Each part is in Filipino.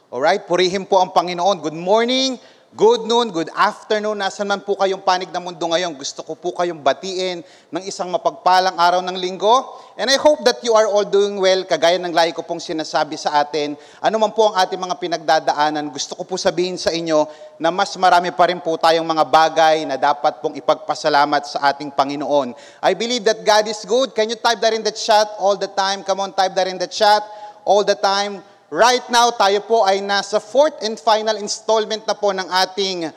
Alright, purihin po ang Panginoon. Good morning, good noon, good afternoon. Nasaan man po kayong panig ng mundo ngayon, gusto ko po kayong batiin ng isang mapagpalang araw ng linggo. And I hope that you are all doing well, kagaya ng lagi ko pong sinasabi sa atin. Ano man po ang ating mga pinagdadaanan, gusto ko po sabihin sa inyo na mas marami pa rin po tayong mga bagay na dapat pong ipagpasalamat sa ating Panginoon. I believe that God is good. Can you type that in the chat all the time? Come on, type that in the chat all the time. Right now, tayo po ay nasa fourth and final installment na po ng ating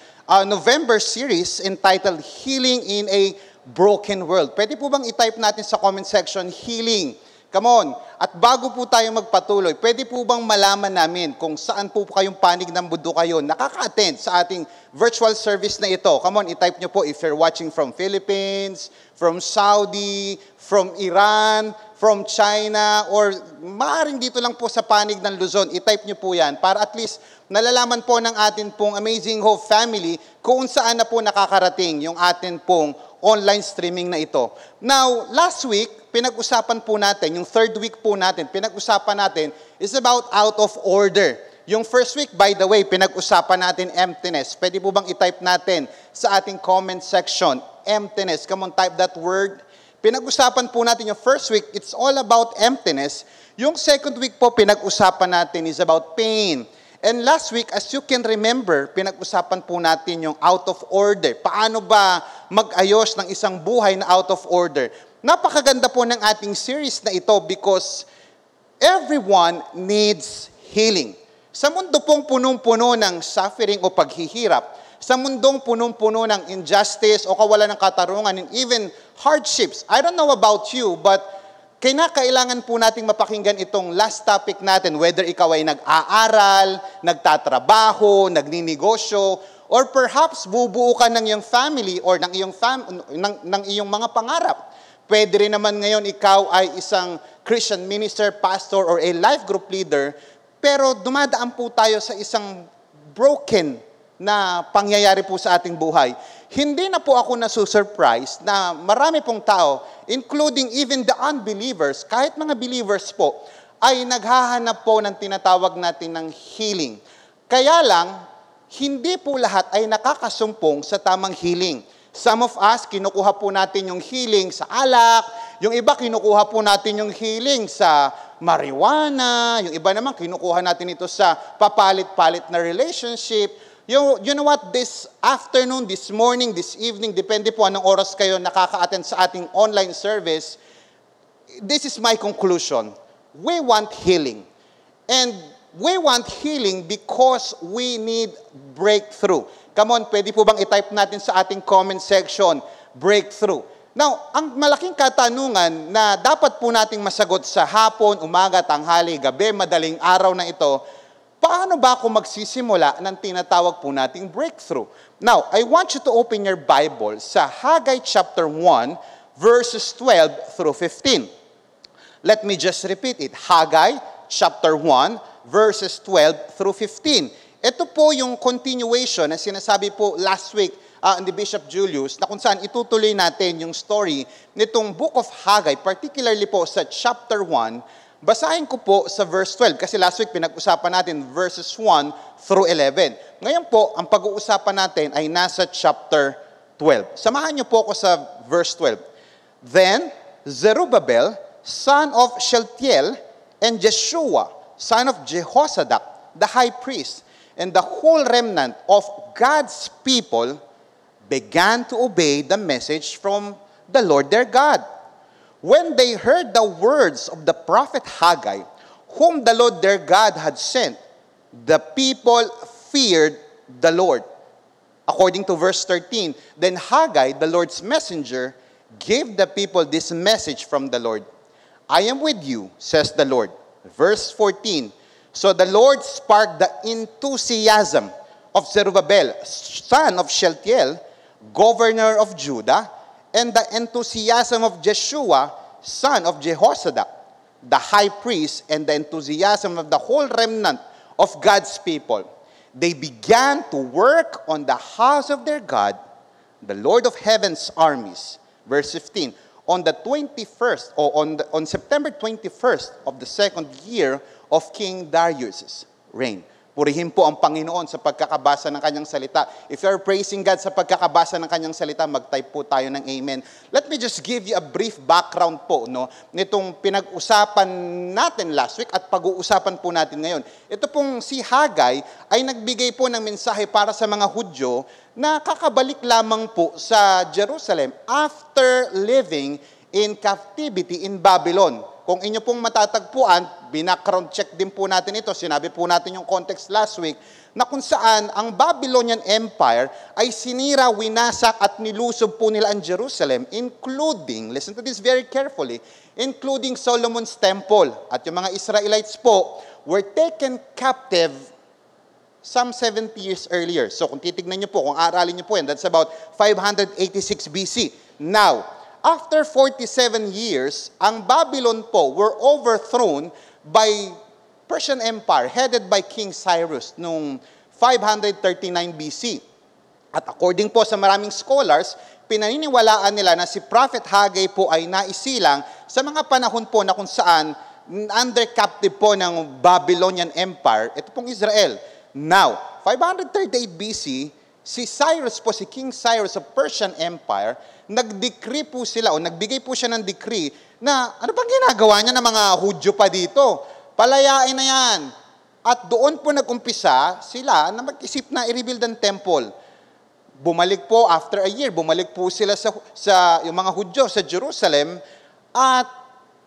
November series entitled Healing in a Broken World. Pwede po bang i-type natin sa comment section, healing? Come on. At bago po tayo magpatuloy, pwede po bang malaman namin kung saan po kayong panig ng mundo kayo nakaka-attend sa ating virtual service na ito? Come on, i-type nyo po if you're watching from Philippines, from Saudi, from Iran, from China, or maaaring dito lang po sa panig ng Luzon, i-type nyo po yan para at least nalalaman po ng atin pong Amazing Hope family kung saan na po nakakarating yung atin pong online streaming na ito. Now, last week, pinag-usapan po natin, yung third week po natin, pinag-usapan natin is about out of order. Yung first week, by the way, pinag-usapan natin emptiness. Pwede po bang i-type natin sa ating comment section, emptiness. Come on, type that word. Pinag-usapan po natin yung first week, it's all about emptiness. Yung second week po, pinag-usapan natin is about pain. And last week, as you can remember, pinag-usapan po natin yung out of order. Paano ba mag-ayos ng isang buhay na out of order? Napakaganda po ng ating series na ito because everyone needs healing. Sa mundo pong punong-puno ng suffering o paghihirap, sa mundong punong-puno ng injustice o kawalan ng katarungan and even hardships. I don't know about you, but kailangan po nating mapakinggan itong last topic natin, whether ikaw ay nag-aaral, nagtatrabaho, nagninegosyo, or perhaps bubuo ka ng iyong family or ng iyong mga pangarap. Pwede rin naman ngayon ikaw ay isang Christian minister, pastor, or a life group leader, pero dumadaan po tayo sa isang broken na pangyayari po sa ating buhay. Hindi na po ako nasusurprise na marami pong tao, including even the unbelievers, kahit mga believers po, ay naghahanap po ng tinatawag natin ng healing. Kaya lang, hindi po lahat ay nakakasumpong sa tamang healing. Some of us, kinukuha po natin yung healing sa alak, yung iba kinukuha po natin yung healing sa marijuana, yung iba naman kinukuha natin ito sa papalit-palit na relationship. You know what, this afternoon, this morning, this evening, depende po anong oras kayo nakaka-attend sa ating online service, this is my conclusion. We want healing. And we want healing because we need breakthrough. Come on, pwede po bang i-type natin sa ating comment section, breakthrough. Now, ang malaking katanungan na dapat po nating masagot sa hapon, umaga, tanghali, gabi, madaling araw na ito, paano ba ako magsisimula ng tinatawag po nating breakthrough? Now, I want you to open your Bible sa Haggai chapter 1, verses 12 through 15. Let me just repeat it. Haggai chapter 1, verses 12 through 15. Ito po yung continuation na sinasabi po last week ni Bishop Julius na kung saan itutuloy natin yung story nitong book of Haggai, particularly po sa chapter 1. Basahin ko po sa verse 12 kasi last week pinag-usapan natin verses 1 through 11. Ngayon po, ang pag-uusapan natin ay nasa chapter 12. Samahan niyo po ako sa verse 12. Then, Zerubbabel, son of Shealtiel, and Jeshua, son of Jehozadak, the high priest, and the whole remnant of God's people began to obey the message from the Lord their God. When they heard the words of the prophet Haggai, whom the Lord their God had sent, the people feared the Lord. According to verse 13, then Haggai, the Lord's messenger, gave the people this message from the Lord. I am with you, says the Lord. Verse 14, so the Lord sparked the enthusiasm of Zerubbabel, son of Shealtiel, governor of Judah, and the enthusiasm of Jeshua, son of Jehozadak, the high priest, and the enthusiasm of the whole remnant of God's people. They began to work on the house of their God, the Lord of heaven's armies. Verse 15, on the 21st, or on September 21st of the second year of King Darius' reign. Purihin po ang Panginoon sa pagkakabasa ng kanyang salita. If you are praising God sa pagkakabasa ng kanyang salita, mag-type po tayo ng amen. Let me just give you a brief background po, no, nitong pinag-usapan natin last week at pag-uusapan po natin ngayon. Ito pong si Hagay ay nagbigay po ng mensahe para sa mga Hudyo na kakabalik lamang po sa Jerusalem after living in captivity in Babylon. Kung inyo pong matatagpuan, binackground check din po natin ito, sinabi po natin yung context last week, na kung saan ang Babylonian Empire ay sinira, winasak at nilusob po nila ang Jerusalem, including, listen to this very carefully, including Solomon's Temple. At yung mga Israelites po were taken captive some 70 years earlier. So kung titignan nyo po, kung aralin nyo po yan, that's about 586 BC. Now, after 47 years, ang Babylon po were overthrown by Persian Empire headed by King Cyrus noong 539 BC. At according po sa maraming scholars, pinaniniwalaan nila na si Prophet Haggai po ay naisilang sa mga panahon po na kung saan under captive po ng Babylonian Empire, ito pong Israel. Now, 538 BC, si Cyrus po, si King Cyrus of Persian Empire, nag-decree po sila o nagbigay po siya ng decree na ano bang ginagawa niya ng mga Hudyo pa dito? Palayain na yan. At doon po nag-umpisa sila na mag-isip na i-rebuild ang temple. Bumalik po after a year, bumalik po sila sa yung mga Hudyo sa Jerusalem at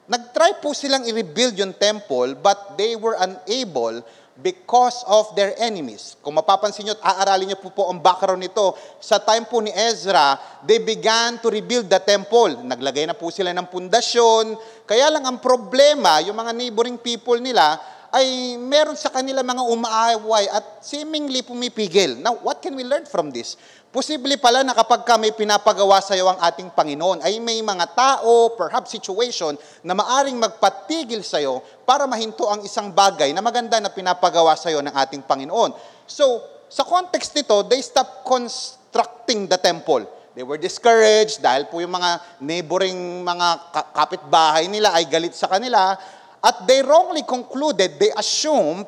nag-try po silang i-rebuild yung temple but they were unable because of their enemies. Kung mapapansin nyo at aaralin nyo po ang background nito, sa time po ni Ezra, they began to rebuild the temple. Naglagay na po sila ng pundasyon. Kaya lang ang problema, yung mga neighboring people nila, ay meron sa kanila mga umaaway at seemingly pumipigil. Now, what can we learn from this? Posible pala na kapag may pinapagawa sa iyo ang ating Panginoon, ay may mga tao, perhaps situation, na maaring magpatigil sa iyo para mahinto ang isang bagay na maganda na pinapagawa sa iyo ng ating Panginoon. So, sa context nito, they stopped constructing the temple. They were discouraged dahil po yung mga neighboring mga kapitbahay nila ay galit sa kanila at they wrongly concluded, they assumed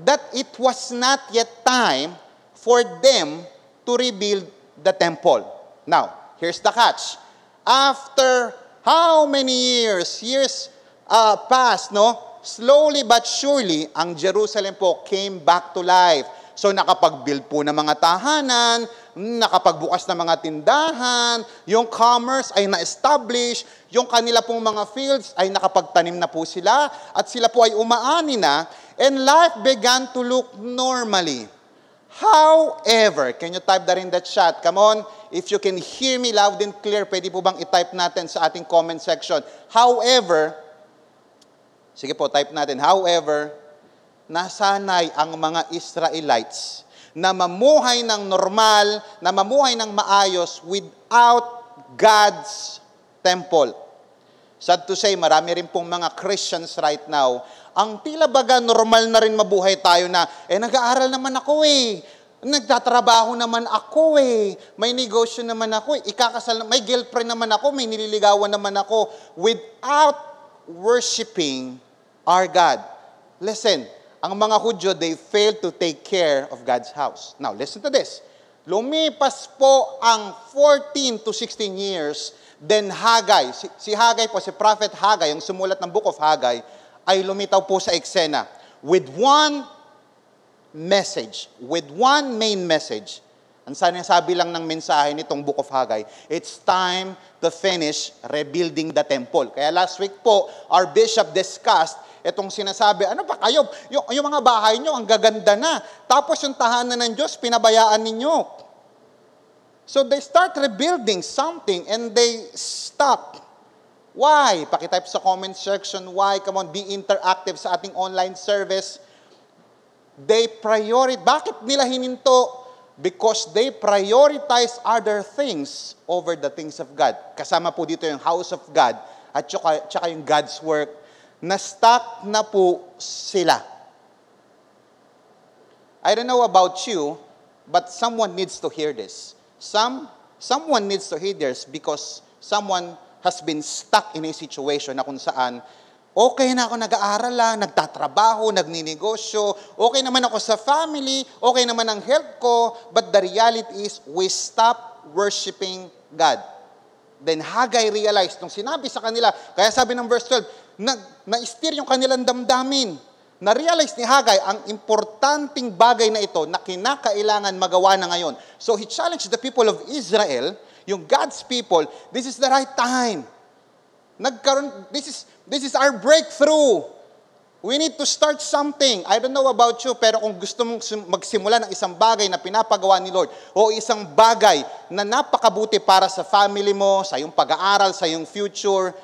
that it was not yet time for them to rebuild the temple. Now, here's the catch. After how many years passed, no? Slowly but surely, ang Jerusalem po came back to life. So nakapag-build po ng mga tahanan, nakapagbukas ng mga tindahan, yung commerce ay na-establish, yung kanila pong mga fields ay nakapagtanim na po sila, at sila po ay umaani na, and life began to look normally. However, can you type that in the chat? Come on, if you can hear me loud and clear, pwede po bang i-type natin sa ating comment section? However, sige po, type natin, however, nasanay ang mga Israelites na mamuhay ng normal, na mamuhay ng maayos without God's temple. Sad to say, marami rin pong mga Christians right now, ang tila baga normal na rin mabuhay tayo na, nag-aaral naman ako nagtatrabaho naman ako may negosyo naman ako ikakasal, may girlfriend naman ako, may nililigawan naman ako, without worshiping our God. Listen, ang mga Hudyo, they failed to take care of God's house. Now, listen to this. Lumipas po ang 14 to 16 years, then Haggai, si Haggai po, si Prophet Haggai, ang sumulat ng Book of Haggai, ay lumitaw po sa eksena with one message, with one main message. Ang sinasabi lang ng mensahe nitong Book of Haggai, it's time to finish rebuilding the temple. Kaya last week po, our bishop discussed itong sinasabi, ano ba kayo, yung mga bahay nyo, ang gaganda na. Tapos yung tahanan ng Diyos, pinabayaan ninyo. So they start rebuilding something and they stop. Why? Pakitype sa comment section, why? Come on, be interactive sa ating online service. Bakit nila hininto? Because they prioritize other things over the things of God. Kasama po dito yung house of God at tsaka yung God's work. Na-stuck na po sila. I don't know about you, but someone needs to hear this. Someone needs to hear this because someone has been stuck in a situation na kung saan Okay na ako nag-aaral lang, nagtatrabaho, nagninegosyo, okay naman ako sa family, okay naman ang health ko, but the reality is, we stop worshiping God. Then Haggai realized, nung sinabi sa kanila, kaya sabi ng verse 12, na-steer yung kanilang damdamin. Na-realize ni Haggai ang importanteng bagay na ito na kinakailangan magawa na ngayon. So he challenged the people of Israel, yung God's people, this is the right time. This is our breakthrough. We need to start something. I don't know about you, pero kung gusto mong magsimula ng isang bagay na pinapagawa ni Lord, o isang bagay na napakabuti para sa family mo, sa iyong pag-aaral, sa iyong future,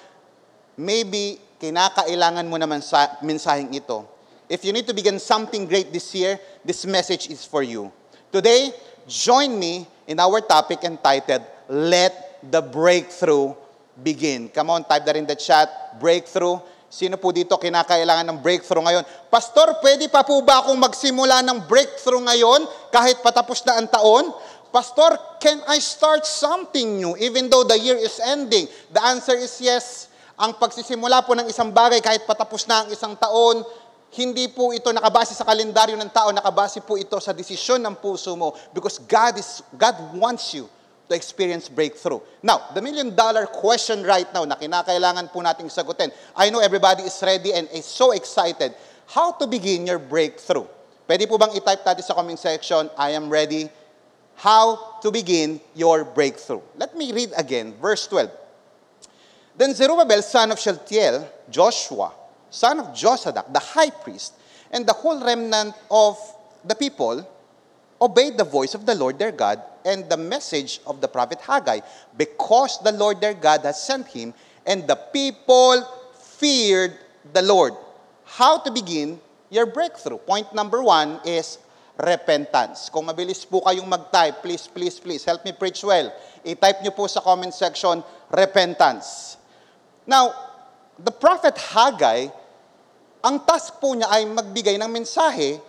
maybe kinakailangan mo naman sa mensaheng ito. If you need to begin something great this year, this message is for you. Today, join me in our topic entitled, Let the Breakthrough Begin. Come on, type that in the chat, breakthrough. Sino po dito kinakailangan ng breakthrough ngayon? Pastor, pwede pa po ba akong magsimula ng breakthrough ngayon kahit patapos na ang taon? Pastor, can I start something new even though the year is ending? The answer is yes. Ang pagsisimula po ng isang bagay kahit patapos na ang isang taon, hindi po ito nakabase sa kalendaryo ng tao, nakabase po ito sa desisyon ng puso mo because God wants you to experience breakthrough. Now, the million-dollar question right now na kinakailangan po nating sagutin. I know everybody is ready and is so excited. How to begin your breakthrough? Pwede po bang i-type natin sa comment section, I am ready. How to begin your breakthrough? Let me read again, verse 12. Then Zerubbabel, son of Shealtiel, Joshua, son of Josadak, the high priest, and the whole remnant of the people obeyed the voice of the Lord their God and the message of the prophet Haggai, because the Lord their God has sent him, and the people feared the Lord. How to begin your breakthrough? Point number 1 is repentance. Kung mabilis po kayong mag-type, please, help me preach well. I-type nyo po sa comment section, repentance. Now, the prophet Haggai, ang task po niya ay magbigay ng mensahe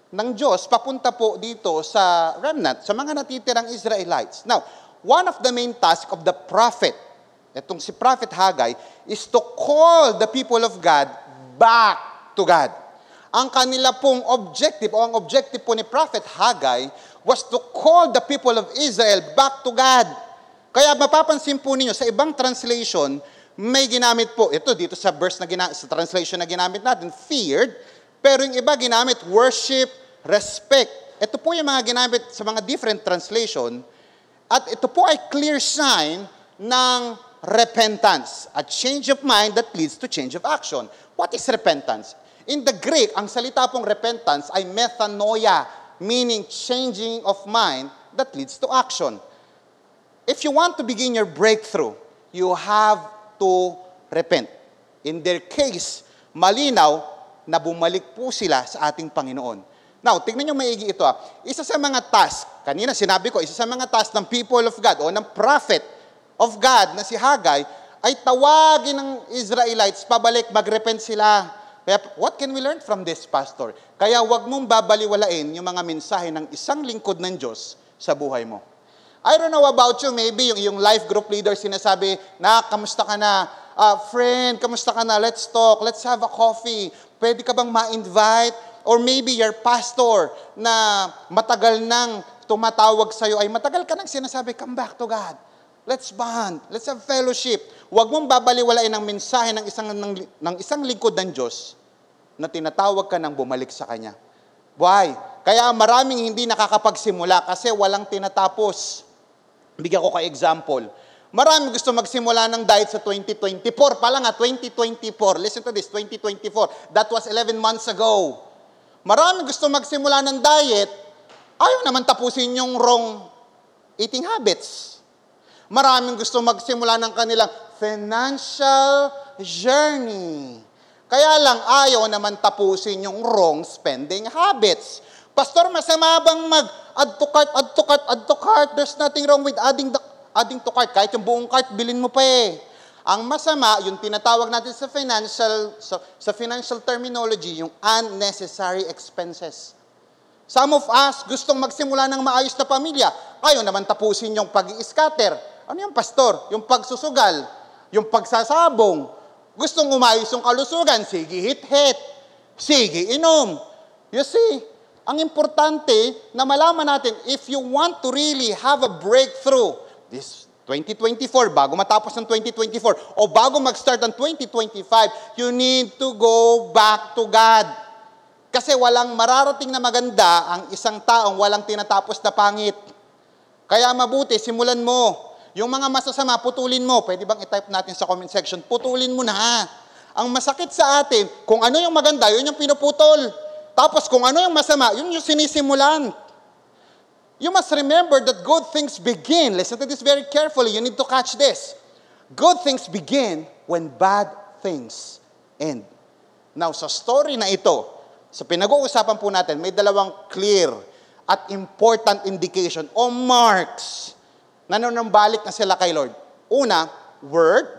ng Diyos papunta po dito sa remnant, sa mga natitirang Israelites. Now, one of the main tasks of the prophet, itong si Prophet Haggai, is to call the people of God back to God. Ang kanila pong objective, o ang objective po ni Prophet Haggai, was to call the people of Israel back to God. Kaya mapapansin po ninyo, sa ibang translation, may ginamit po, ito dito sa verse sa translation na ginamit natin, feared, pero yung iba ginamit worship, respect. Ito po yung mga ginamit sa mga different translation. At ito po ay clear sign ng repentance. A change of mind that leads to change of action. What is repentance? In the Greek, ang salita pong repentance ay metanoia, meaning changing of mind that leads to action. If you want to begin your breakthrough, you have to repent. In their case, malinaw na bumalik po sila sa ating Panginoon. Now, tignan nyo maigi ito. Isa sa mga task, kanina sinabi ko, isa sa mga task ng people of God o ng prophet of God na si Haggai ay tawagin ng Israelites pabalik, magrepent sila. Kaya, what can we learn from this, Pastor? Kaya wag mong babaliwalain yung mga mensahe ng isang lingkod ng Diyos sa buhay mo. I don't know about you, maybe yung life group leader sinasabi, kamusta ka na? Friend, kamusta ka na? Let's talk, let's have a coffee. Pwede ka bang ma-invite? Or maybe your pastor na matagal nang tumatawag sa'yo, ay matagal ka nang sinasabi, come back to God. Let's bond. Let's have fellowship. Huwag mong babaliwalain ang mensahe ng isang lingkod ng Diyos na tinatawag ka nang bumalik sa Kanya. Why? Kaya maraming hindi nakakapagsimula kasi walang tinatapos. Bigyan ko kay example. Maraming gusto magsimula ng diet sa 2024. Pala nga, 2024. Listen to this, 2024. That was 11 months ago. Maraming gusto magsimula ng diet, ayaw naman tapusin yung wrong eating habits. Maraming gusto magsimula ng kanilang financial journey. Kaya lang ayaw naman tapusin yung wrong spending habits. Pastor, masama bang mag-add to cart? There's nothing wrong with adding to cart. Kahit yung buong cart, bilhin mo pa eh. Ang masama, yung tinatawag natin sa financial terminology, yung unnecessary expenses. Some of us gustong magsimula ng maayos na pamilya. Ayaw naman tapusin yung pag-i-scatter. Ano yung pastor? Yung pagsusugal, yung pagsasabong, Gustong umayos yung kalusugan, sige hit-hit. Sige inom. You see, ang importante na malaman natin, if you want to really have a breakthrough, this 2024, bago matapos ng 2024, o bago mag-start ng 2025, you need to go back to God. Kasi walang mararating na maganda ang isang taong walang tinatapos na pangit. Kaya mabuti, simulan mo. Yung mga masasama, putulin mo. Pwede bang i-type natin sa comment section? Putulin mo na. Ang masakit sa atin, kung ano yung maganda, yun yung pinuputol. Tapos kung ano yung masama, yun yung sinisimulan. You must remember that good things begin. Listen to this very carefully. You need to catch this. Good things begin when bad things end. Now, sa story na ito, sa pinag-uusapan po natin, may dalawang clear at important indication o marks na nanambalik na sila kay Lord. Una, word.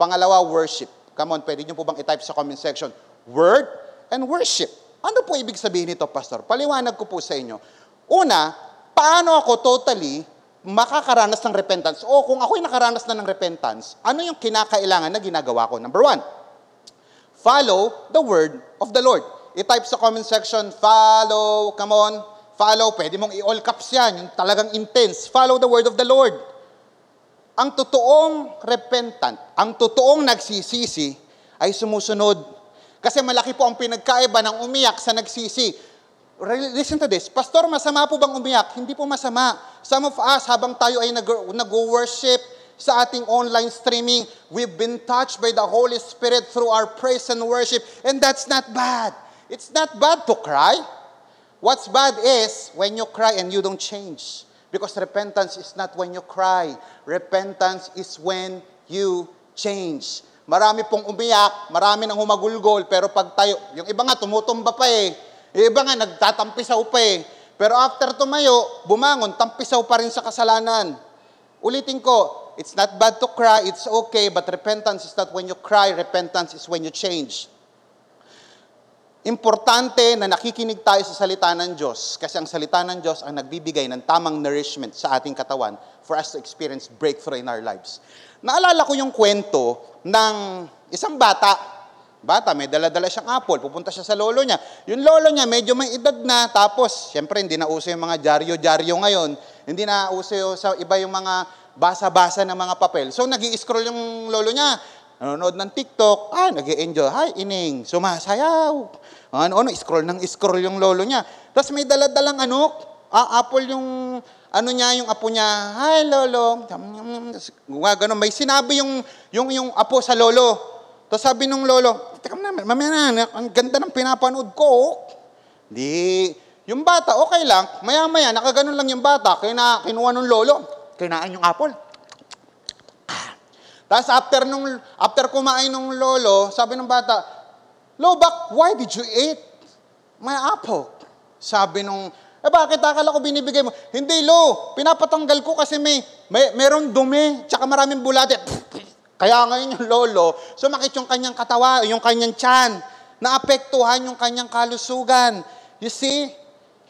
Pangalawa, worship. Come on, pwede nyo po bang i-type sa comment section? Word and worship. Ano po ibig sabihin nito, Pastor? Paliwanag ko po sa inyo. Una, paano ako totally makakaranas ng repentance? O kung ako'y nakaranas na ng repentance, ano yung kinakailangan na ginagawa ko? Number one, follow the word of the Lord. I-type sa comment section, follow, come on. Follow, pwede mong i-all caps yan, yung talagang intense. Follow the word of the Lord. Ang totoong repentant, ang totoong nagsisisi, ay sumusunod. Kasi malaki po ang pinagkaiba ng umiyak sa nagsisi. Listen to this. Pastor, masama po bang umiyak? Hindi po masama. Some of us, habang tayo ay nag-worship sa ating online streaming, we've been touched by the Holy Spirit through our praise and worship. And that's not bad. It's not bad to cry. What's bad is when you cry and you don't change. Because repentance is not when you cry. Repentance is when you change. Marami pong umiyak, marami nang humagulgol, pero pag tayo, yung iba nga tumutumba pa eh. Yung iba nga nagtatampisaw pa eh. Pero after tumayo, bumangon, tampisaw pa rin sa kasalanan. Ulitin ko, it's not bad to cry, it's okay, but repentance is not when you cry, repentance is when you change. Importante na nakikinig tayo sa salita ng Diyos kasi ang salita ng Diyos ang nagbibigay ng tamang nourishment sa ating katawan for us to experience breakthrough in our lives. Naalala ko yung kwento ng isang bata. Bata, may dala-dala siyang apple, pupunta siya sa lolo niya. Yung lolo niya medyo may edad na, tapos siyempre hindi na uso yung mga dyaryo-dyaryo ngayon. Hindi na uso sa iba yung mga basa-basa ng mga papel. So nag-i-scroll yung lolo niya. Nanonood ng TikTok, nag-i-enjoy. Hi, ining, sumasayaw. Scroll yung lolo niya. Tapos may daladalang apple yung, yung apo niya. Hi, lolo. Gano'n, may sinabi yung apo sa lolo. Tapos sabi nung lolo, teka mamaya na, ang ganda ng pinapanood ko. Di, yung bata, okay lang. Maya-maya, nakaganon lang yung bata. Kinuha nung lolo, kinain yung apple. Tapos after kumain ng lolo, sabi ng bata, Lobak, why did you eat my apple? Sabi nung, bakit akala ko binibigay mo? Hindi, Lo, pinapatanggal ko kasi meron dumi, tsaka maraming bulate. Kaya ngayon yung lolo, sumakit yung kanyang katawa, yung kanyang tiyan, naapektuhan yung kanyang kalusugan. You see,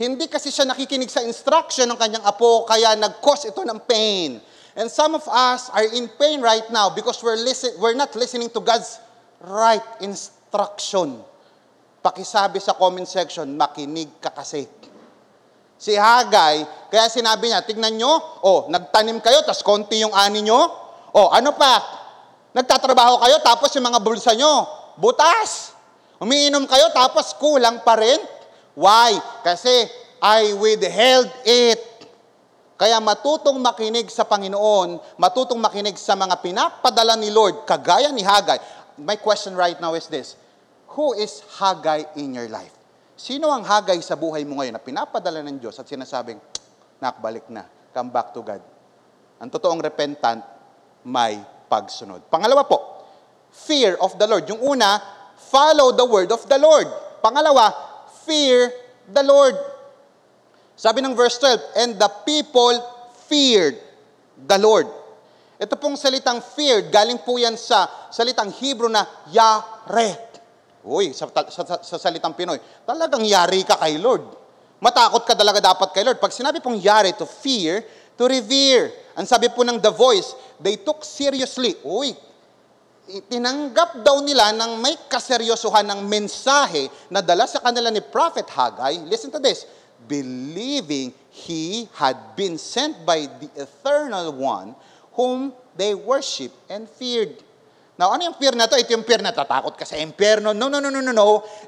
hindi kasi siya nakikinig sa instruction ng kanyang apo, kaya nag-cause ito ng pain. And some of us are in pain right now because we're not listening to God's right instruction. Pakisabi sa comment section, makinig ka kasi. Si Hagay, kaya sinabi niya, tignan nyo, nagtanim kayo, tas konti yung ani nyo. Ano pa? Nagtatrabaho kayo, tapos yung mga bulsa nyo, butas. Umiinom kayo, tapos kulang pa rin. Why? Kasi I withheld it. Kaya matutong makinig sa Panginoon, matutong makinig sa mga pinapadala ni Lord, kagaya ni Hagay. My question right now is this, who is Hagay in your life? Sino ang Hagay sa buhay mo ngayon na pinapadala ng Diyos at sinasabing, nakbalik na, come back to God? Ang totoong repentant, may pagsunod. Pangalawa po, fear of the Lord. Yung una, follow the word of the Lord. Pangalawa, fear the Lord. Sabi ng verse 12, and the people feared the Lord. Ito pong salitang feared, galing po yan sa salitang Hebrew na yare. Uy, sa salitang Pinoy, talagang yari ka kay Lord. Matakot ka talaga dapat kay Lord. Pag sinabi pong yari, to fear, to revere. Ang sabi po ng The Voice, they took seriously. Uy, tinanggap daw nila ng may kaseryosohan ng mensahe na dala sa kanila ni Prophet Haggai. Listen to this. Believing he had been sent by the Eternal One whom they worship and feared. Now, ano yung fear na to? Ito yung fear na tatakot ka sa impyerno. No.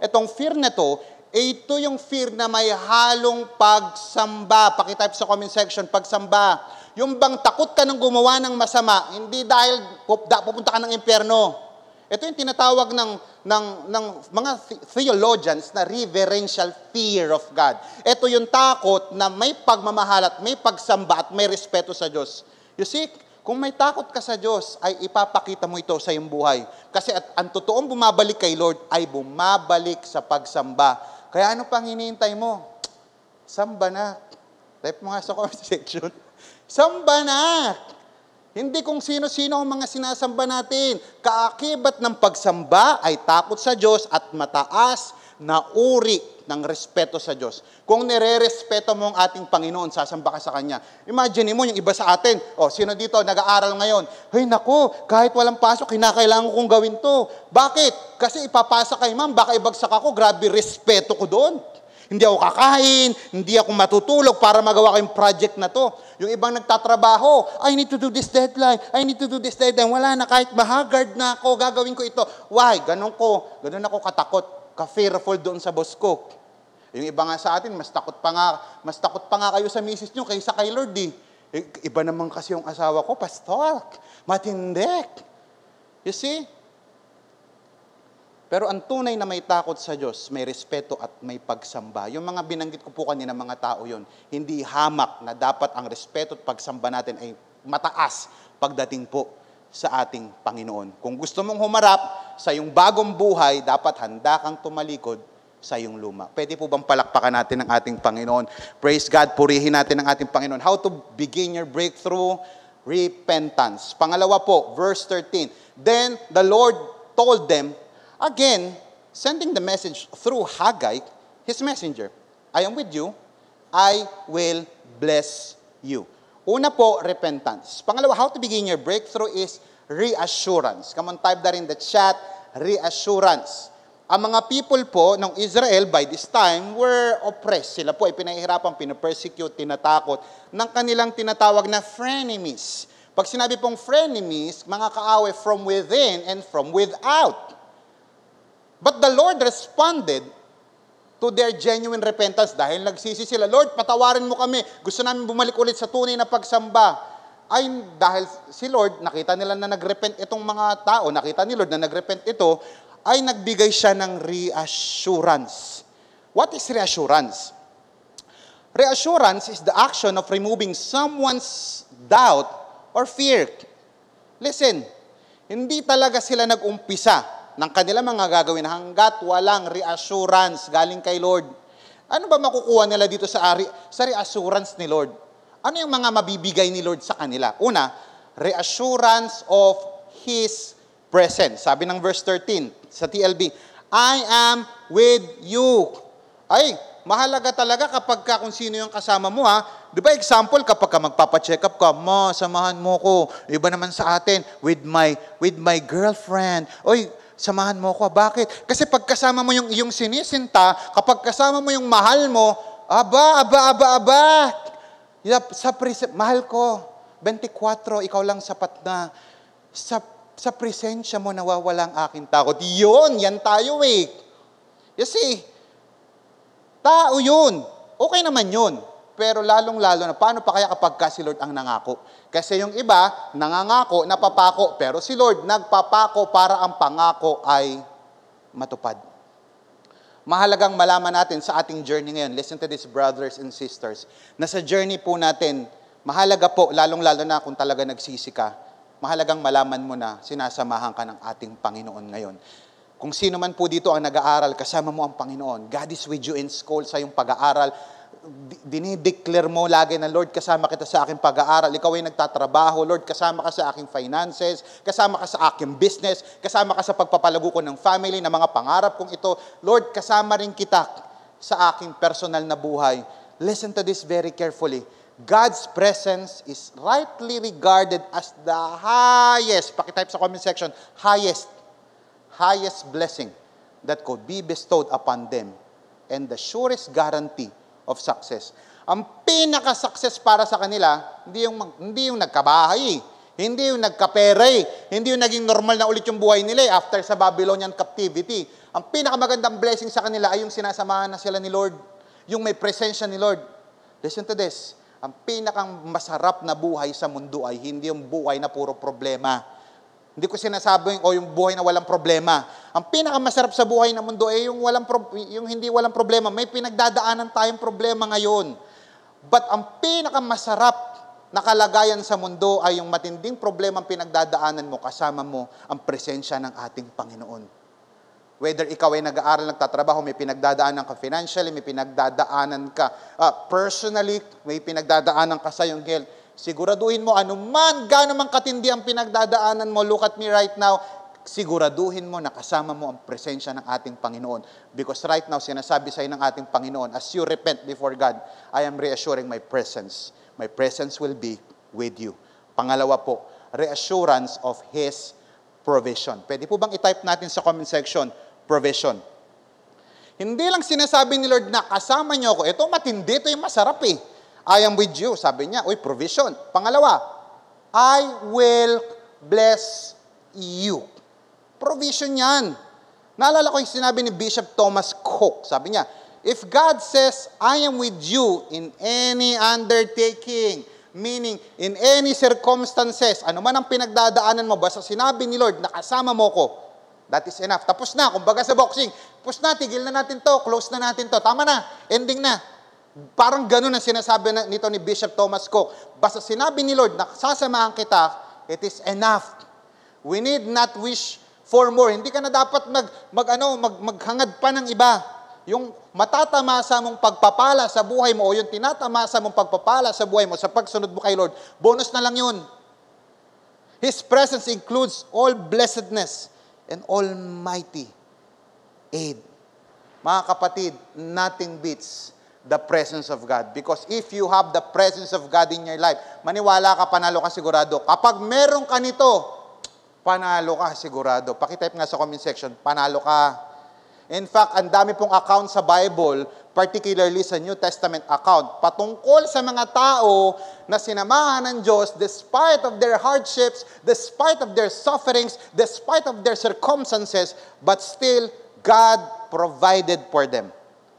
Itong fear na to, ito yung fear na may halong pagsamba. Pakitype sa comment section, pagsamba. Yung bang takot ka ng gumawa ng masama, hindi dahil pupunta ka ng impyerno. Ito yung tinatawag ng mga theologians na reverential fear of God. Ito yung takot na may pagmamahal at may pagsamba at may respeto sa Diyos. You see, kung may takot ka sa Diyos, ay ipapakita mo ito sa iyong buhay. Kasi ang totoong bumabalik kay Lord ay bumabalik sa pagsamba. Kaya ano pang hinihintay mo? Samba na. Type mo nga sa comment section. Samba na! Hindi kung sino-sino ang mga sinasamba natin. Kaakibat ng pagsamba ay takot sa Diyos at mataas na uri ng respeto sa Diyos. Kung nire-respeto mo ang ating Panginoon, sasamba ka sa Kanya. Imagine mo yung iba sa atin. Sino dito nag-aaral ngayon? Ay nako, kahit walang pasok, kinakailangan kong gawin to. Bakit? Kasi ipapasa kay ma'am, baka ibagsak ako, grabe respeto ko doon. Hindi ako kakain, hindi ako matutulog para magawa ko yung project na to. Yung ibang nagtatrabaho, I need to do this deadline, Wala na, kahit mahagard na ako, gagawin ko ito. Why? Ganun ako katakot, ka-fearful doon sa boss ko. Yung iba nga sa atin, mas takot pa nga kayo sa misis nyo kaysa kay Lord eh. Iba naman kasi yung asawa ko, pastor, matindi. You see? Pero ang tunay na may takot sa Diyos, may respeto at may pagsamba. Yung mga binanggit ko po kanina, mga tao yon, hindi hamak na dapat ang respeto at pagsamba natin ay mataas pagdating po sa ating Panginoon. Kung gusto mong humarap sa iyong bagong buhay, dapat handa kang tumalikod sa iyong luma. Pwede po bang palakpakan natin ang ating Panginoon? Praise God, purihin natin ang ating Panginoon. How to begin your breakthrough? Repentance. Pangalawa po, verse 13. Then the Lord told them, again, sending the message through Haggai, his messenger, I am with you, I will bless you. Una po, repentance. Pangalawa, how to begin your breakthrough is reassurance. Come on, type that in the chat, reassurance. Ang mga people po ng Israel by this time were oppressed. Sila po ay pinahihirapan, pinapersecute, tinatakot ng kanilang tinatawag na frenemies. Pag sinabi pong frenemies, mga kaaway from within and from without. But the Lord responded to their genuine repentance dahil nagsisi sila, Lord, patawarin mo kami. Gusto namin bumalik ulit sa tunay na pagsamba. Ay, dahil si Lord, nakita nila na nagrepent itong mga tao, nakita ni Lord na nagrepent ito, ay nagbigay siya ng reassurance. What is reassurance? Reassurance is the action of removing someone's doubt or fear. Listen, hindi talaga sila nag-umpisa ng kanila mga gagawin hanggat walang reassurance galing kay Lord. Ano ba makukuha nila dito sa reassurance ni Lord? Ano yung mga mabibigay ni Lord sa kanila? Una, reassurance of His presence. Sabi ng verse 13 sa TLB, I am with you. Ay, mahalaga talaga kapag kung sino yung kasama mo ha. Di ba example, kapag ka magpapacheck up ka, samahan mo ko. Iba naman sa atin, with my girlfriend. Oy, samahan mo ko. Bakit? Kasi pag kasama mo yung iyong sinisinta, kapag kasama mo yung mahal mo, aba. Mahal ko, 24, ikaw lang sapat na. Sa presensya mo nawawala ang aking takot. Yan tayo eh. You see, tao yun. Okay naman yun. Pero lalong-lalo na, paano pa kaya kapag si Lord ang nangako? Kasi yung iba, nangangako, napapako, pero si Lord nagpapako para ang pangako ay matupad. Mahalagang malaman natin sa ating journey ngayon, listen to this brothers and sisters, na sa journey po natin, mahalaga po, lalong-lalo na kung talaga nagsisi ka, mahalagang malaman mo na sinasamahan ka ng ating Panginoon ngayon. Kung sino man po dito ang nag-aaral, kasama mo ang Panginoon. God is with you in school sa iyong pag-aaral. Dinideclare mo lagi na, Lord, kasama kita sa aking pag-aaral. Ikaw ay nagtatrabaho. Lord, kasama ka sa aking finances. Kasama ka sa aking business. Kasama ka sa pagpapalago ko ng family, ng mga pangarap kong ito. Lord, kasama rin kita sa aking personal na buhay. Listen to this very carefully. God's presence is rightly regarded as the highest, pakitype sa comment section, highest blessing that could be bestowed upon them and the surest guarantee of success. Ang pinaka-success para sa kanila, hindi yung nagkabahay, hindi yung nagkapera, hindi yung naging normal na ulit yung buhay nila after sa Babylonian captivity. Ang pinakamagandang blessing sa kanila ay yung sinasamahan na sila ni Lord, yung may presensya ni Lord. Listen to this. Ang pinakang masarap na buhay sa mundo ay hindi yung buhay na puro problema. Hindi ko sinasabing yung buhay na walang problema. Ang pinakamasarap sa buhay ng mundo ay yung hindi walang problema. May pinagdadaanan tayong problema ngayon. But ang pinakamasarap na kalagayan sa mundo ay yung matinding problema ang pinagdadaanan mo, kasama mo ang presensya ng ating Panginoon. Whether ikaw ay nag-aaral, nagtatrabaho, may pinagdadaanan ka financially, may pinagdadaanan ka personally, may pinagdadaanan ka sa iyong health, siguraduhin mo, anuman, gaano man katindi ang pinagdadaanan mo, look at me right now, siguraduhin mo na kasama mo ang presensya ng ating Panginoon. Because right now, sinasabi sa ng ating Panginoon, as you repent before God, I am reassuring my presence. My presence will be with you. Pangalawa po, reassurance of His provision. Pwede po bang i-type natin sa comment section, provision. Hindi lang sinasabi ni Lord na kasama niyo ako, ito matindi, ito yung masarap eh. I am with you. Sabi niya, provision. Pangalawa, I will bless you. Provision yan. Naalala ko yung sinabi ni Bishop Thomas Cook. Sabi niya, if God says, I am with you in any undertaking, meaning in any circumstances, ano man ang pinagdadaanan mo, basta sinabi ni Lord na kasama mo ko, that is enough. Tapos na, kumbaga sa boxing, tapos na, tigil na natin to, close na natin to, tama na, ending na. Parang ganun ang sinasabi nito ni Bishop Thomas Cook. Basta sinabi ni Lord na sasamahan kita, it is enough. We need not wish for more. Hindi ka na dapat maghangad pa ng iba. Yung matatamasa mong pagpapala sa buhay mo o yung tinatamasa mong pagpapala sa buhay mo sa pagsunod mo kay Lord, bonus na lang yun. His presence includes all blessedness and almighty aid. Mga kapatid, nothing beats the presence of God. Because if you have the presence of God in your life, maniwala ka, panalo ka sigurado. Kapag meron ka nito, panalo ka sigurado. Pakitype nga sa comment section, panalo ka. In fact, ang dami pong account sa Bible, particularly sa New Testament account, patungkol sa mga tao na sinamahan ng Diyos despite of their hardships, despite of their sufferings, despite of their circumstances, but still, God provided for them.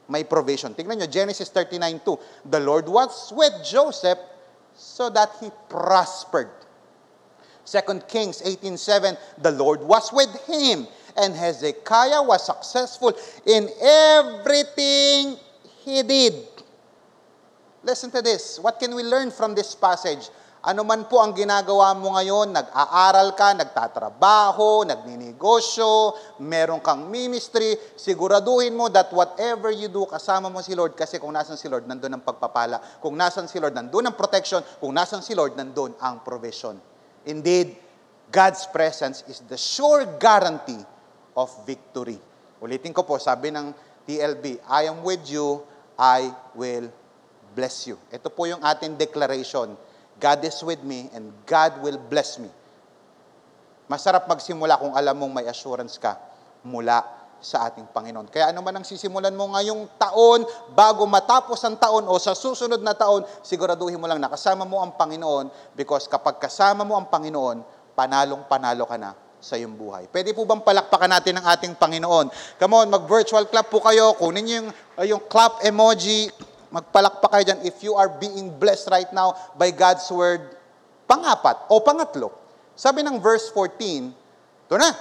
May provision. Tingnan nyo, Genesis 39:2. The Lord was with Joseph so that he prospered. 2 Kings 18:7. The Lord was with him, and Hezekiah was successful in everything he did. Listen to this. What can we learn from this passage? Ano man po ang ginagawa mo ngayon, nag-aaral ka, nagtatrabaho, nagninegosyo, meron kang ministry, siguraduhin mo that whatever you do, kasama mo si Lord. Kasi kung nasan si Lord, nandun ang pagpapala. Kung nasan si Lord, nandun ang protection. Kung nasan si Lord, nandun ang provision. Indeed, God's presence is the sure guarantee of victory. Ulitin ko po, sabi ng TLB, I am with you, I will bless you. Ito po yung ating declaration. God is with me and God will bless me. Masarap magsimula kung alam mong may assurance ka mula sa ating Panginoon. Kaya ano man ang sisimulan mo ngayong taon, bago matapos ang taon o sa susunod na taon, siguraduhin mo lang na kasama mo ang Panginoon because kapag kasama mo ang Panginoon, panalong-panalo ka na sa iyong buhay. Pwede po bang palakpakan natin ang ating Panginoon? Come on, mag-virtual clap po kayo. Kunin niyo yung clap emoji. Magpalakpak kayo dyan if you are being blessed right now by God's word. Pangapat o pangatlo. Sabi ng verse 14, ito na.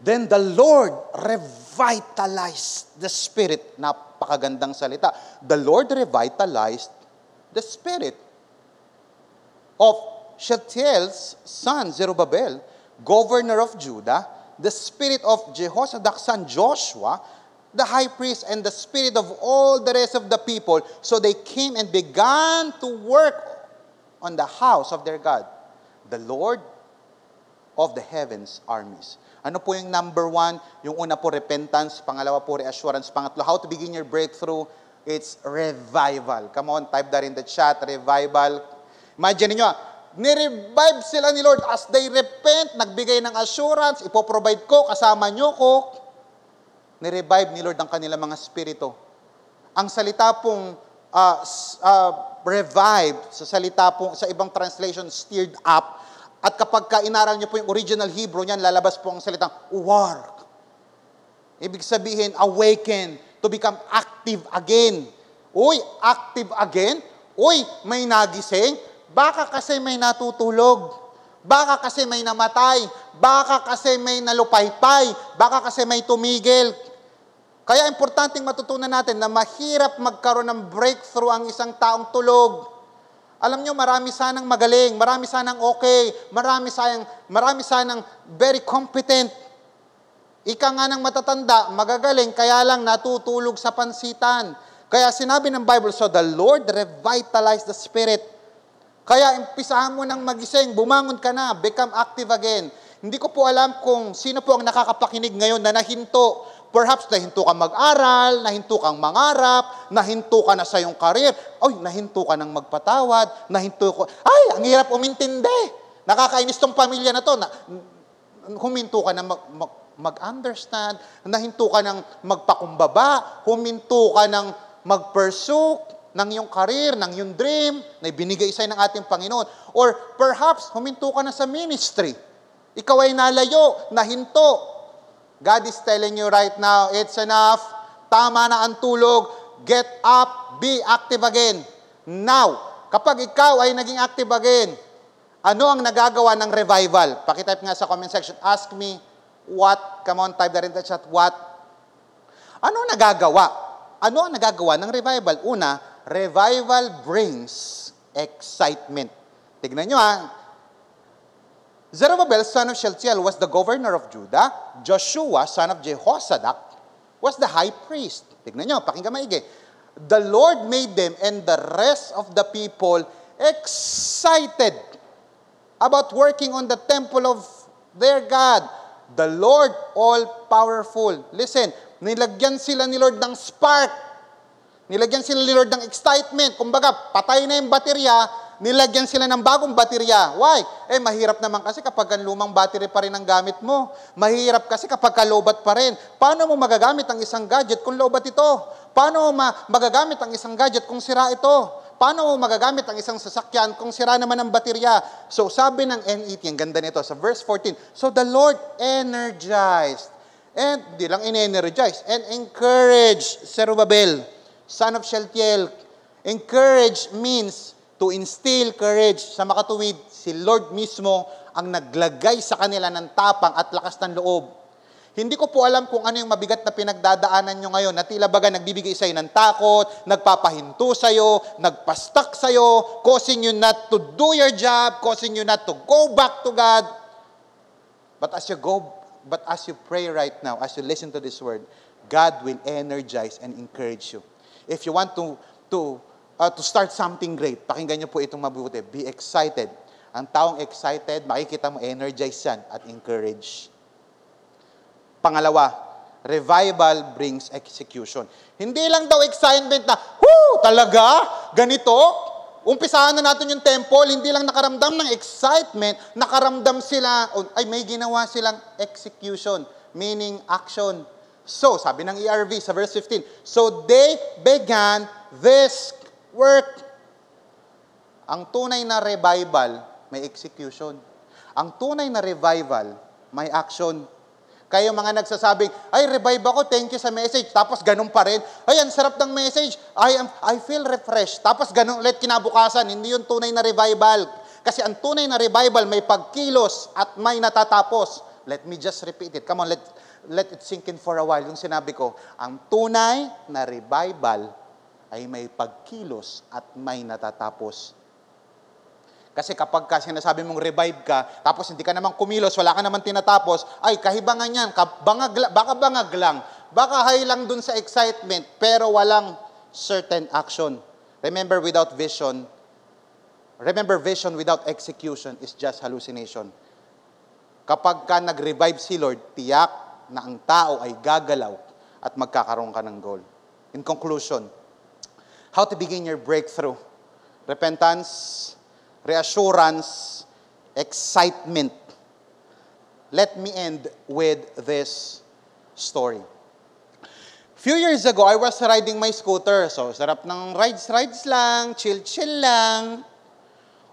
Then the Lord revitalized the spirit. Napakagandang salita. The Lord revitalized the spirit of Shealtiel's son, Zerubbabel, governor of Judah, the spirit of Jehosadak's son, Joshua, the high priest, and the spirit of all the rest of the people. So they came and began to work on the house of their God, the Lord of the heavens armies. Ano po yung number one? Yung una po, repentance. Pangalawa po, reassurance. Pangatlo, how to begin your breakthrough. It's revival. Come on, type that in the chat, revival. Imagine niyo, ni-revive sila ni Lord as they repent, nagbigay ng assurance, ipoprovide ko, kasama niyo ko. Ni-revive ni Lord ang kanilang mga spirito. Ang salita pong revive, sa salita pong, sa ibang translation, stirred up. At kapag inaral niyo po yung original Hebrew niyan, lalabas po ang salitang war. Ibig sabihin, awaken, to become active again. Uy, active again? Uy, may nagising? Baka kasi may natutulog. Baka kasi may namatay. Baka kasi may nalupaypay. Baka kasi may tumigil. Kaya importanteng matutunan natin na mahirap magkaroon ng breakthrough ang isang taong tulog. Alam nyo, marami sanang magaling, marami sanang okay, marami sanang very competent. Ika nga ng matatanda, magagaling, kaya lang natutulog sa pansitan. Kaya sinabi ng Bible, so the Lord revitalized the spirit. Kaya impisahan mo nang magising, bumangon ka na, become active again. Hindi ko po alam kung sino po ang nakakapakinig ngayon na nahinto. Perhaps nahinto kang mag-aral, nahinto kang mangarap, nahinto ka na sa iyong career, oy, nahinto ka nang magpatawad, nahinto ko, ay, ang hirap umintindi. Nakakainis tong pamilya na to. Huminto ka na mag-understand, nahinto ka ng magpakumbaba, huminto ka ng mag-pursue ng iyong career, ng iyong dream, na ibinigay sa'yo ng ating Panginoon. Or perhaps, huminto ka na sa ministry. Ikaw ay nalayo, nahinto. God is telling you right now, it's enough, tama na ang tulog, get up, be active again. Now, kapag ikaw ay naging active again, ano ang nagagawa ng revival? Pakitype nga sa comment section, ask me, what? Come on, type that in the chat. What? Ano ang nagagawa? Ano ang nagagawa ng revival? Una, revival brings excitement. Tignan nyo Zerubbabel, son of Shealtiel, was the governor of Judah. Joshua, son of Jehozadak, was the high priest. Tignan nyo, pakinggan maigi. The Lord made them and the rest of the people excited about working on the temple of their God. The Lord all-powerful. Listen, nilagyan sila ni Lord ng spark. Nilagyan sila ni Lord ng excitement. Kumbaga, patay na yung baterya, nilagyan sila ng bagong baterya. Why? Mahirap naman kasi kapag ang lumang battery pa rin ang gamit mo. Mahirap kasi kapag lobat pa rin. Paano mo magagamit ang isang gadget kung lobat ito? Paano mo magagamit ang isang gadget kung sira ito? Paano mo magagamit ang isang sasakyan kung sira naman ang baterya? So sabi ng NET, ang ganda nito, sa verse 14, so the Lord energized, and di lang in-energize, and encouraged Zerubbabel, son of Shealtiel. Encourage means to instill courage. Sa makatuwid, si Lord mismo ang naglagay sa kanila ng tapang at lakas ng loob. Hindi ko po alam kung ano yung mabigat na pinagdadaanan nyo ngayon na tila baga nagbibigay sa'yo ng takot, nagpapahinto sa'yo, nagpastak sa'yo, causing you not to do your job, causing you not to go back to God. But as you pray right now, as you listen to this word, God will energize and encourage you. If you want to start something great, pakinggan nyo po itong mabuti. Be excited. Ang taong excited, makikita mo energize yan at encourage. Pangalawa, revival brings execution. Hindi lang daw excitement na, talaga? Ganito? Umpisahan na natin yung temple, hindi lang nakaramdam ng excitement, nakaramdam sila, may ginawa silang execution, meaning action. So, sabi ng ERV sa verse 15, so they began this work. Ang tunay na revival, may execution. Ang tunay na revival, may action. Kaya yung mga nagsasabing, revive ako, thank you sa message. Tapos ganun pa rin. Ang sarap ng message. I feel refreshed. Tapos ganun ulit kinabukasan. Hindi yung tunay na revival. Kasi ang tunay na revival may pagkilos at may natatapos. Let me just repeat it. Come on, let it sink in for a while. Yung sinabi ko, ang tunay na revival ay may pagkilos at may natatapos. Kasi kapag sinasabi mong revive ka, tapos hindi ka naman kumilos, wala ka naman tinatapos, kahibangan yan, baka bangag lang, baka high lang dun sa excitement, pero walang certain action. Remember vision without execution is just hallucination. Kapag ka nag-revive si Lord, tiyak na ang tao ay gagalaw at magkakaroon ka ng goal. In conclusion, How to begin your breakthrough. Repentance, reassurance, excitement. Let me end with this story. Few years ago, I was riding my scooter. So, sarap ng rides lang, chill lang.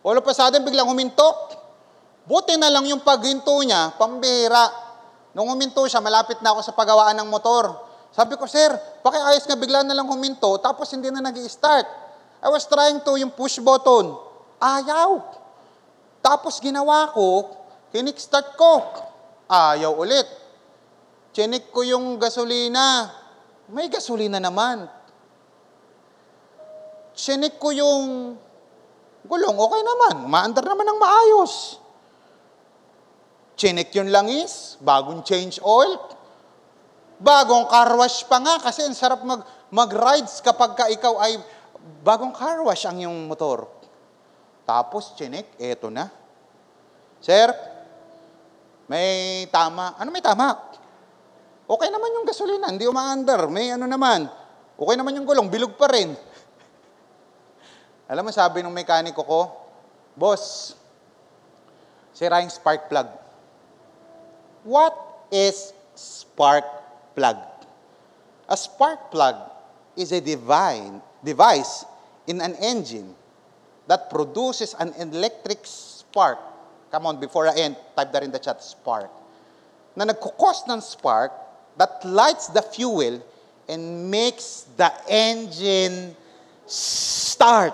All of a sudden, biglang huminto. Buti na lang yung paghinto niya, pambihira. Nung huminto siya, malapit na ako sa paggawaan ng motor. Sabi ko, sir, pakiayos nga bigla na lang huminto, tapos hindi na nag-i-start. I was trying to yung push button. Ayaw. Tapos ginawa ko, kinik-start ko. Ayaw ulit. Chinik ko yung gasolina. May gasolina naman. Chinik ko yung gulong. Okay naman. Maandar naman ng maayos. Chinik yung langis. Bagong change oil. Bagong car wash pa nga. Kasi ang sarap mag-rides kapag ka ikaw ay bagong car wash ang yung motor. Tapos chinik. Eto na. Sir, may tama. Ano may tama? Okay naman yung gasolina, hindi umaandar. May ano naman. Okay naman yung gulong, bilog pa rin. Alam mo, sabi ng mekaniko ko, boss, sira yung spark plug. What is spark plug? A spark plug is a device in an engine that produces an electric spark. Come on, before I end, type that in the chat, spark. Na nagkukos ng spark that lights the fuel and makes the engine start.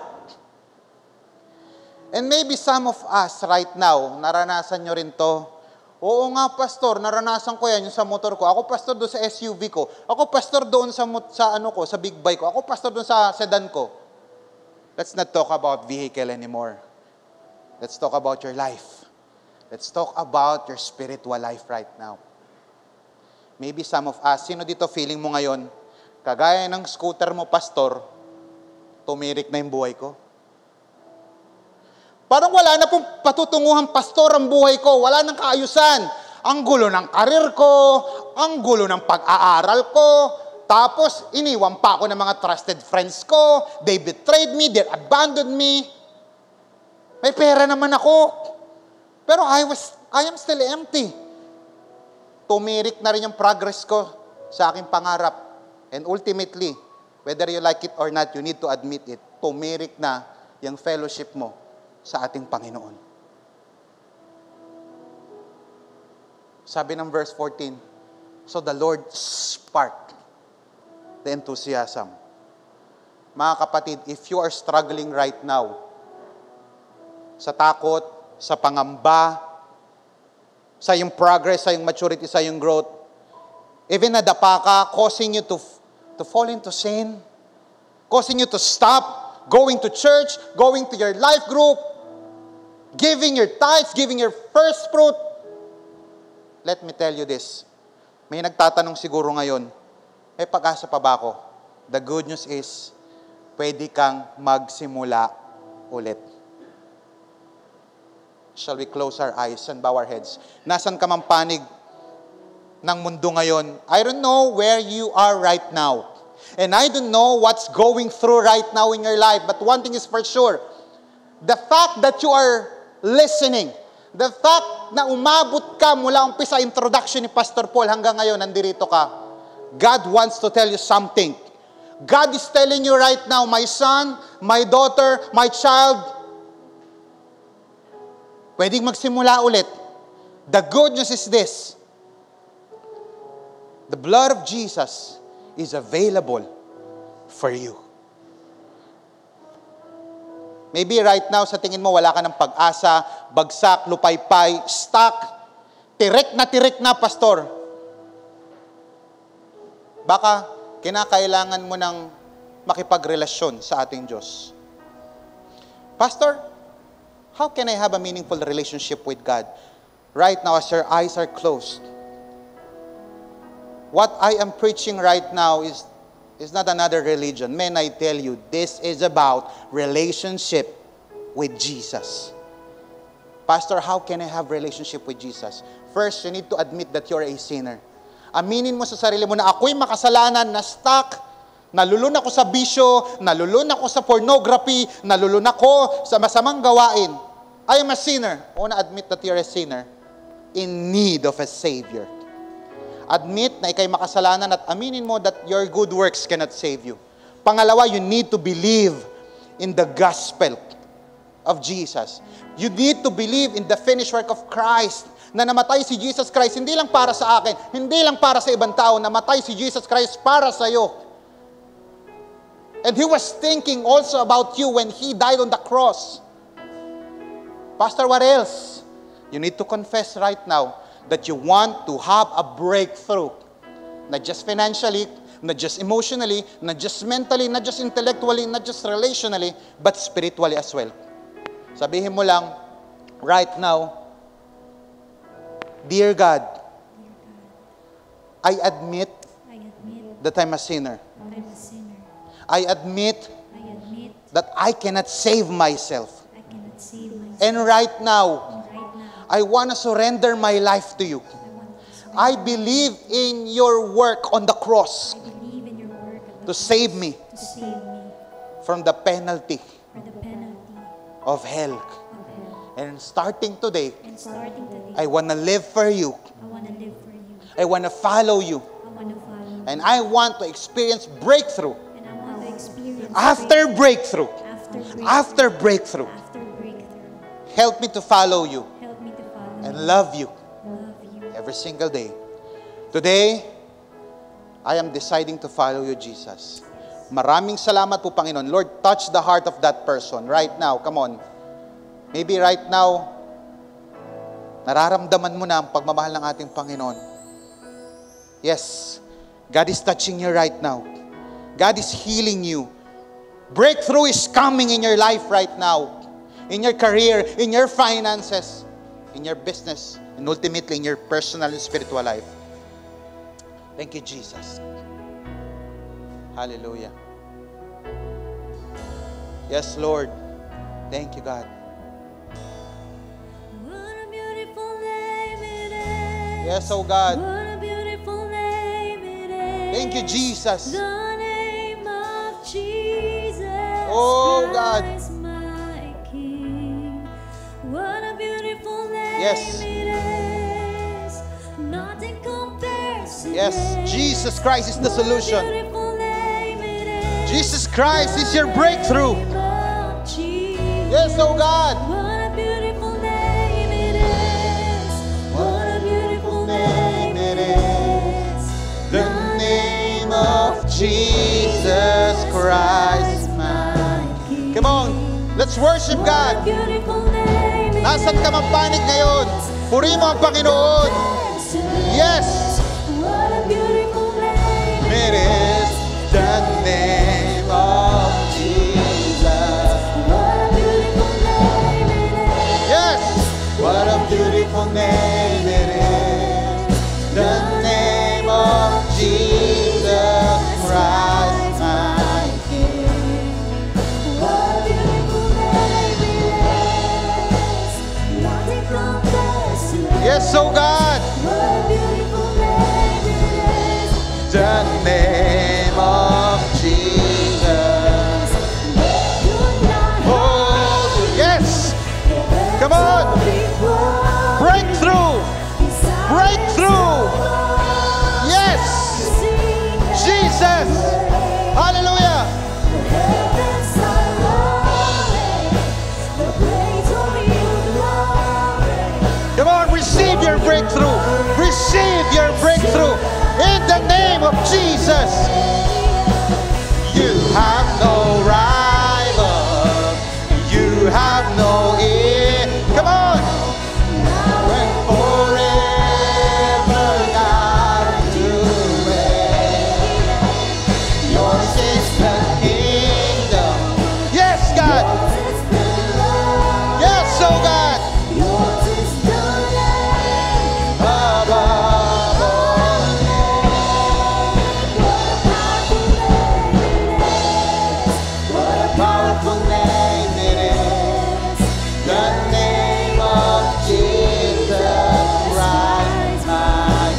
And maybe some of us right now, naranasan nyo rin to. Oo nga, pastor, naranasan ko yan, yung sa motor ko. Ako, pastor, doon sa SUV ko. Ako, pastor, doon sa big bike ko. Ako, pastor, doon sa sedan ko. Let's not talk about vehicle anymore. Let's talk about your life. Let's talk about your spiritual life right now. Maybe some of us, sino dito feeling mo ngayon, kagaya ng scooter mo, pastor, tumirik na yung buhay ko? Parang wala na pong patutunguhan, pastor, ang buhay ko. Wala nang kaayusan. Ang gulo ng karir ko, ang gulo ng pag-aaral ko, tapos iniwan pa ako ng mga trusted friends ko, they betrayed me, they abandoned me. May pera naman ako. Pero I am still empty. Tumirik na rin yung progress ko sa aking pangarap. And ultimately, whether you like it or not, you need to admit it. Tumirik na yung fellowship mo sa ating Panginoon. Sabi ng verse 14, so the Lord sparked the enthusiasm. Mga kapatid, if you are struggling right now, sa takot, sa pangamba, sa iyong progress, sa iyong maturity, sa iyong growth, even nadapa ka, causing you to fall into sin, causing you to stop going to church, going to your life group, giving your tithes, giving your first fruit. Let me tell you this. May nagtatanong siguro ngayon, may pag-asa pa ba ako? The good news is, pwede kang magsimula ulit. Shall we close our eyes and bow our heads? Nasaan ka mang panig ng mundo ngayon? I don't know where you are right now. And I don't know what's going through right now in your life. But one thing is for sure. The fact that you are listening, the fact na umabot ka mula umpisa introduction ni Pastor Paul hanggang ngayon, nandirito ka, God wants to tell you something. God is telling you right now, my son, my daughter, my child, pwedeng magsimula ulit. The good news is this. The blood of Jesus is available for you. Maybe right now, sa tingin mo, wala ka ng pag-asa, bagsak, lupaypay, stuck, tirik na, pastor. Baka kinakailangan mo ng makipagrelasyon sa ating Diyos. Pastor, how can I have a meaningful relationship with God? Right now, as your eyes are closed, what I am preaching right now is not another religion. Man, I tell you, this is about relationship with Jesus. Pastor, how can I have relationship with Jesus? First, you need to admit that you're a sinner. Aminin mo sa sarili mo na ako'y makasalanan, na stuck, Nalulun ako sa bisyo, nalulun ako sa pornography, nalulun ako sa masamang gawain. I am a sinner. I want to admit that you're a sinner in need of a Savior. Admit na ikay makasalanan at aminin mo that your good works cannot save you. Pangalawa, you need to believe in the gospel of Jesus. You need to believe in the finished work of Christ. Na namatay si Jesus Christ, hindi lang para sa akin, hindi lang para sa ibang tao, namatay si Jesus Christ para sa iyo. And He was thinking also about you when He died on the cross. Pastor, what else? You need to confess right now that you want to have a breakthrough. Not just financially, not just emotionally, not just mentally, not just intellectually, not just relationally, but spiritually as well. Sabihin mo lang, right now, Dear God, I admit that I'm a sinner. I admit that I cannot save myself. And right now, I want to surrender my life to you. I believe in your work on the cross to save me from the penalty of hell. And starting today, I want to live for you. I want to follow you. And I want to experience breakthrough. After breakthrough. After breakthrough. Help me to follow you. And love you every single day. Today, I am deciding to follow you, Jesus. Maraming salamat po, Panginoon. Lord, touch the heart of that person right now. Come on. Maybe right now, nararamdaman mo na ang pagmamahal ng ating Panginoon. Yes, God is touching you right now. God is healing you. Breakthrough is coming in your life right now. In your career, in your finances, in your business, and ultimately in your personal and spiritual life. Thank you, Jesus. Hallelujah. Yes, Lord. Thank you, God. Yes, oh God. What a beautiful name it is. Thank you, Jesus. The name of Jesus. Oh God. Christ, my King. What a beautiful name Yes. it is. Nothing compares to Yes, this. Jesus Christ is the What a solution. beautiful name it is. Jesus Christ is your breakthrough. The name of Jesus. Yes, oh God. What a beautiful name it is. What a beautiful name it is. The name of Jesus Christ, my King. Come on, let's worship What a God. beautiful name it Nasaan ka mang panig ngayon? Purihin mo ang Panginoon. is. Yes. What a beautiful name It is the name of Jesus. What a beautiful name it is. Yes. What a beautiful name it is. The name of Jesus Christ, my King. What a beautiful name it is. Nothing compares to it. Yes, oh God. What a beautiful name it is. The name of Jesus. Oh, yes. Come on. Breakthrough. Breakthrough. Yes. Jesus. Hallelujah. Come on, receive your breakthrough. Receive your breakthrough in the name of Jesus. You have no rival. You have no ear. Come on. When forever God you reign. Yours is the kingdom. Yes, God. Yes, oh God. Above all names. What a powerful name it is. The name of Jesus Christ, my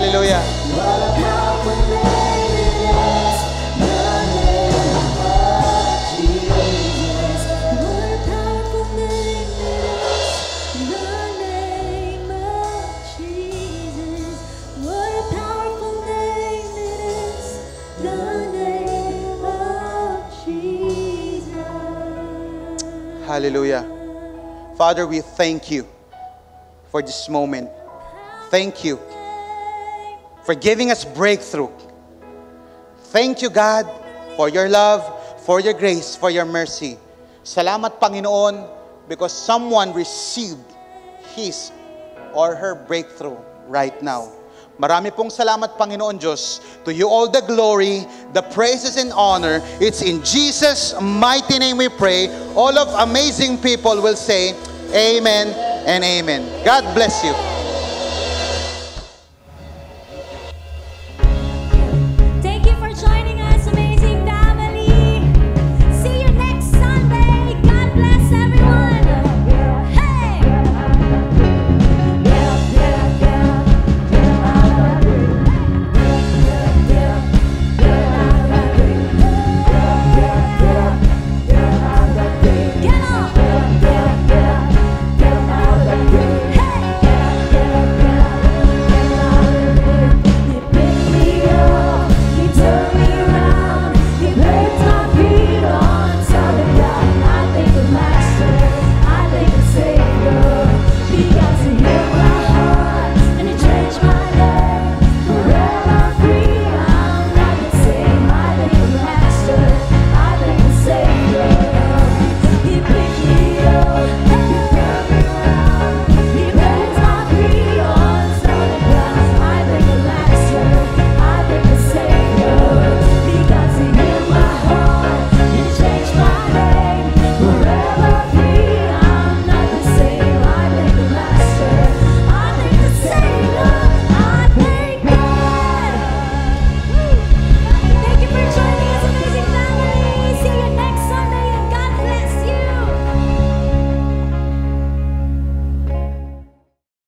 Hallelujah. What a powerful name it is, the name of Jesus. What a powerful name it is, the name of Jesus. What a powerful name it is, the name of Jesus. Hallelujah. Father, we thank you for this moment. Thank you for giving us breakthrough. Thank you, God, for your love, for your grace, for your mercy. Salamat, Panginoon, because someone received his or her breakthrough right now. Marami pong salamat, Panginoon Diyos. To you all the glory, the praises and honor. It's in Jesus' mighty name we pray. All of amazing people will say, Amen and amen. God bless you.